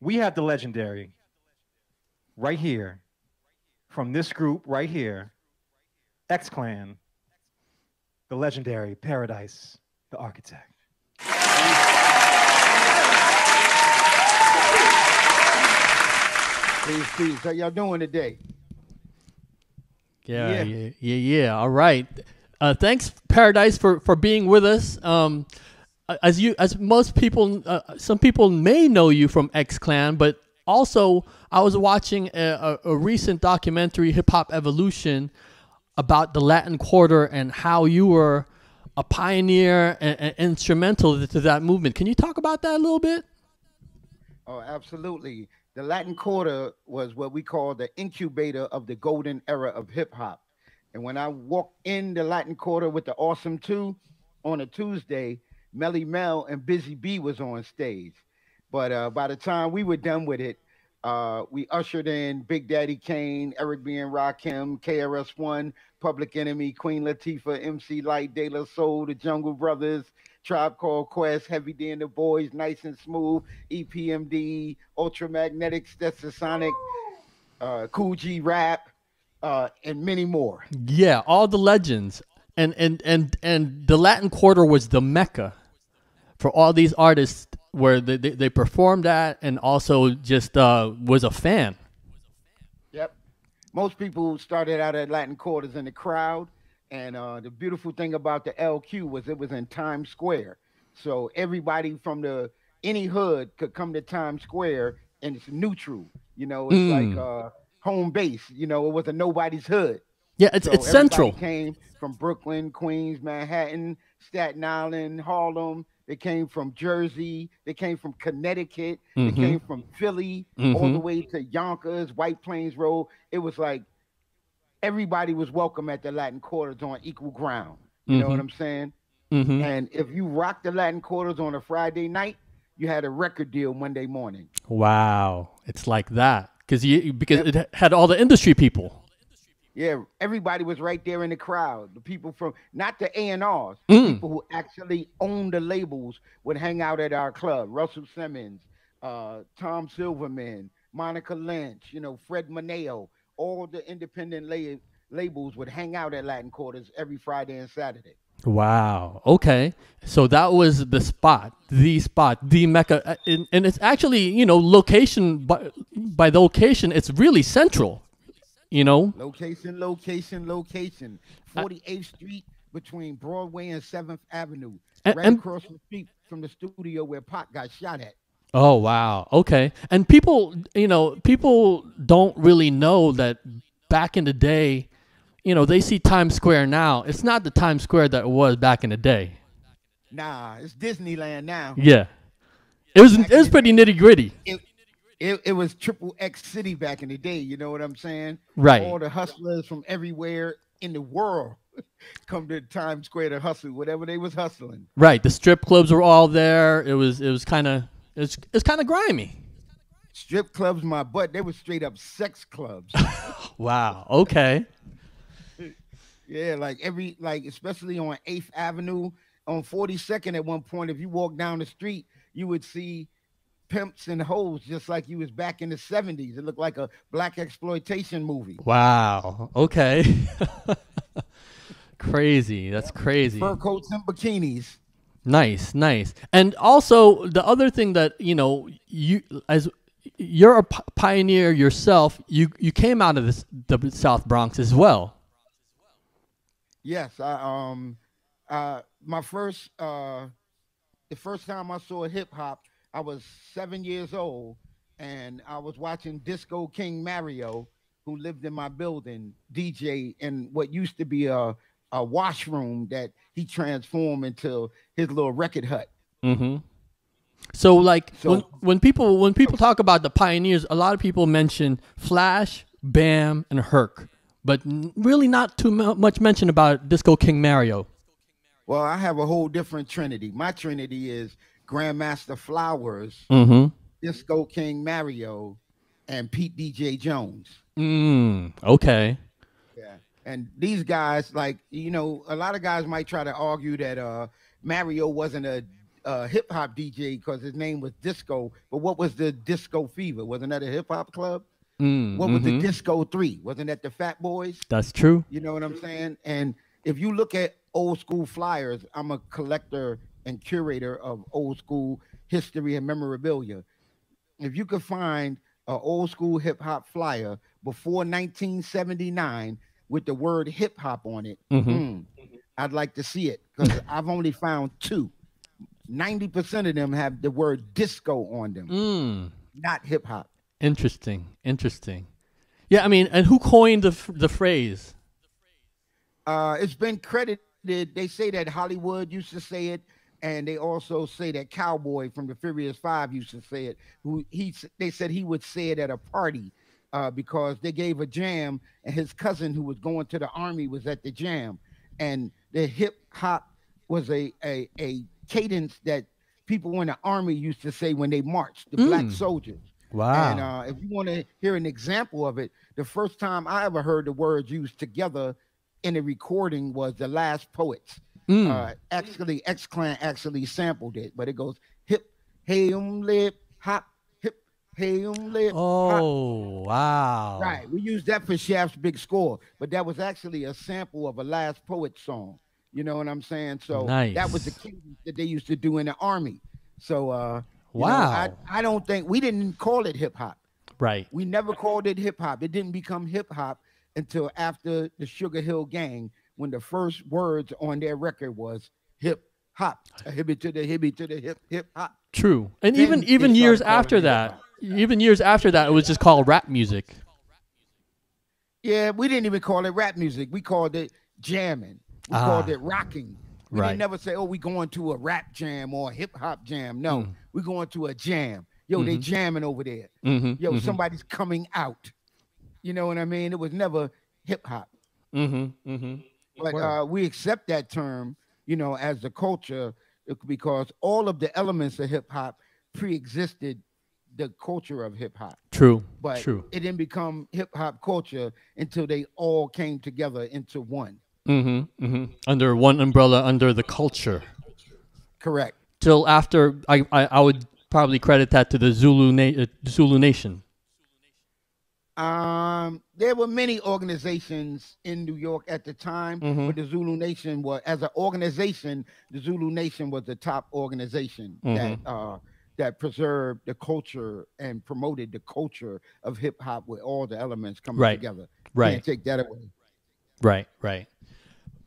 We have the legendary right here from this group right here, X Clan, the legendary Paradise, the architect. Please, please. How y'all doing today? Yeah. All right. Thanks, Paradise, for being with us. As most people, some people may know you from X Clan, but also I was watching a recent documentary, Hip Hop Evolution, about the Latin Quarter and how you were a pioneer and instrumental to that movement. Can you talk about that a little bit? Oh, absolutely. The Latin Quarter was what we call the incubator of the golden era of hip hop. And when I walked in the Latin Quarter with the Awesome Two on a Tuesday, Melly Mel and Busy B was on stage. But by the time we were done with it, we ushered in Big Daddy Kane, Eric B. and Rakim, KRS-One, Public Enemy, Queen Latifah, MC Light, De La Soul, the Jungle Brothers, Tribe Called Quest, Heavy D and the Boys, Nice and Smooth, EPMD, Ultramagnetics, Sonic, Cool G Rap, and many more. Yeah, all the legends, and the Latin Quarter was the mecca for all these artists where they performed at and also just was a fan. Yep. Most people started out at Latin Quarters in the crowd. And the beautiful thing about the LQ was it was in Times Square. So everybody from any hood could come to Times Square and it's neutral. It's like home base. It was a nobody's hood. Yeah, So it's everybody central. came from Brooklyn, Queens, Manhattan, Staten Island, Harlem. They came from Jersey. They came from Connecticut. They Mm-hmm. came from Philly, all Mm-hmm. the way to Yonkers, White Plains Road. It was like everybody was welcome at the Latin Quarters on equal ground. You know what Mm-hmm. I'm saying? Mm-hmm. And if you rocked the Latin Quarters on a Friday night, you had a record deal Monday morning. Wow, it's like that because Yep. it had all the industry people. Yeah, everybody was right there in the crowd. The people from not the A&Rs, the Mm. people who actually owned the labels would hang out at our club. Russell Simmons, Tom Silverman, Monica Lynch, Fred Moneo, all the independent labels would hang out at Latin Quarters every Friday and Saturday. Wow. Okay. So that was the mecca, and it's actually location by the location. It's really central. You know. Location, location, location. Uh, 48th Street between Broadway and 7th Avenue, and, right and across the street from the studio where Pac got shot at. oh wow. Okay. And people don't really know that back in the day, they see Times Square now. It's not the Times Square that it was back in the day. Nah, it's Disneyland now. Yeah. It was Back it in was the pretty day, nitty gritty. it, it was triple X City back in the day. You know what I'm saying? Right. All the hustlers from everywhere in the world come to Times Square to hustle, whatever they was hustling. Right. The strip clubs were all there. It was kind of it's kind of grimy. Strip clubs, my butt, they were straight up sex clubs. Wow. Okay. Yeah, like especially on 8th Avenue, on 42nd at one point, if you walk down the street, you would see pimps and hoes just like you was back in the 70s. It looked like a black exploitation movie. Wow. Okay. Crazy. That's crazy. Fur coats and bikinis. Nice, nice. And also the other thing that you as you're a pioneer yourself. You came out of the South Bronx as well. Yes, my first the first time I saw hip hop, I was 7 years old, and I was watching Disco King Mario, who lived in my building, DJ in what used to be a washroom that he transformed into his little record hut. Mm-hmm. So like when So when people talk about the pioneers, a lot of people mention Flash, Bam, and Herc, but really not too much mention about Disco King Mario. well, I have a whole different trinity. My trinity is Grandmaster Flowers, Mm-hmm. Disco King Mario, and Pete DJ Jones. Okay. Yeah. And these guys, like, a lot of guys might try to argue that Mario wasn't hip hop DJ because his name was Disco. But what was the Disco Fever? Wasn't that a hip hop club? What was the Disco 3? Wasn't that the Fat Boys? That's true. You know what I'm saying? And if you look at old school flyers, I'm a collector and curator of old school history and memorabilia. If you could find an old school hip hop flyer before 1979 with the word hip hop on it, I'd like to see it because I've only found 2. 90% of them have the word disco on them, not hip hop. Interesting. Yeah, I mean, and who coined the phrase? It's been credited. They say that Hollywood used to say it, and they also say that Cowboy from the Furious 5 used to say it. They said he would say it at a party because they gave a jam, and his cousin who was going to the army was at the jam, and the hip hop was a cadence that people in the army used to say when they marched, the black soldiers. Wow. And if you want to hear an example of it, the first time I ever heard the words used together in a recording was The Last Poets. Actually, X-Clan actually sampled it, but it goes hip, hey, lip, hop, hip, hey, lip, oh, hop. Wow. Right. We used that for Shaft's Big Score, but that was actually a sample of a Last Poet song. You know what I'm saying? So that was the cadence that they used to do in the army. So, wow. I don't think we didn't call it hip hop. Right. We never called it hip hop. It didn't become hip hop until after the Sugar Hill Gang, when the first words on their record was hip hop, a hippie to the hip hop. True. And Then even they years started calling after it that, hip-hop. it was just called rap music. Yeah, we didn't even call it rap music. We called it jamming. We called it rocking. We didn't never say, oh, we going to a rap jam or a hip hop jam. No, we going to a jam. Yo, they jamming over there. Yo, somebody's coming out. You know what I mean? It was never hip hop. But we accept that term, as the culture, because all of the elements of hip hop pre-existed the culture of hip hop. True. But it didn't become hip hop culture until they all came together into one. Under one umbrella, under the culture. Correct. Till after, I would probably credit that to the Zulu Nation. There were many organizations in New York at the time, but the Zulu Nation was, as an organization, the Zulu Nation was the top organization that preserved the culture and promoted the culture of hip hop with all the elements coming together. Can't take that away. Right.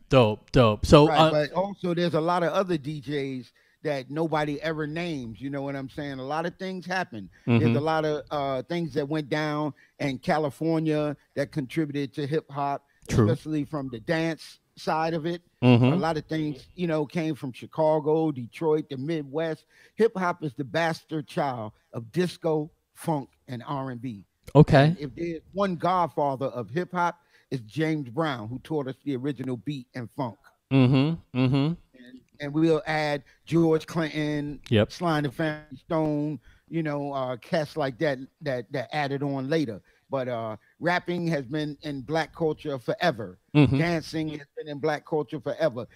Dope. So, but also there's a lot of other DJs that nobody ever names. You know what I'm saying? A lot of things happen. There's a lot of things that went down in California that contributed to hip hop, especially from the dance side of it. A lot of things, came from Chicago, Detroit, the Midwest. Hip hop is the bastard child of disco, funk, and R&B. Okay. And if there's one godfather of hip hop, it's James Brown, who taught us the original beat and funk. And we'll add George Clinton, Sly and the Family Stone, cats like that added on later. But rapping has been in black culture forever. Dancing has been in black culture forever.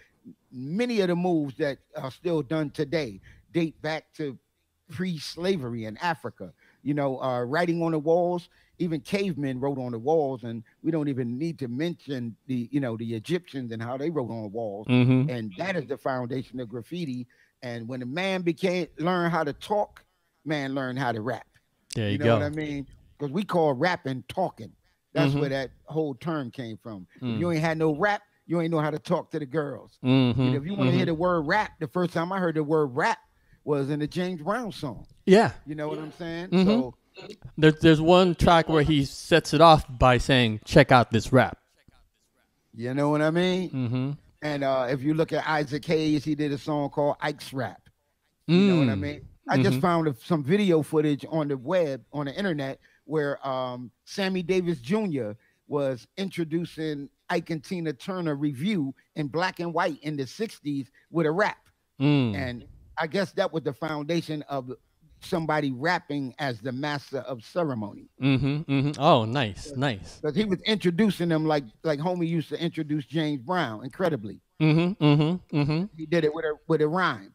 Many of the moves that are still done today date back to pre-slavery in Africa. Writing on the walls, even cavemen wrote on the walls, and we don't even need to mention the Egyptians and how they wrote on the walls. And that is the foundation of graffiti. And when a man learned how to talk, man learned how to rap. There you know go. what I mean? Because we call rapping talking. That's where that whole term came from. If you ain't had no rap, you ain't know how to talk to the girls. If you want to hear the word rap, the first time I heard the word rap was in the James Brown song. Yeah. You know what I'm saying? So there's one track where he sets it off by saying, check out this rap. You know what I mean? And if you look at Isaac Hayes, he did a song called Ike's Rap. You know what I mean? I just found some video footage on the web, on the internet, where Sammy Davis Jr. was introducing Ike and Tina Turner Review in black and white in the 60s with a rap. And I guess that was the foundation of somebody rapping as the master of ceremony. Oh, nice. Because he was introducing them like homie used to introduce James Brown, incredibly. He did it with a rhyme.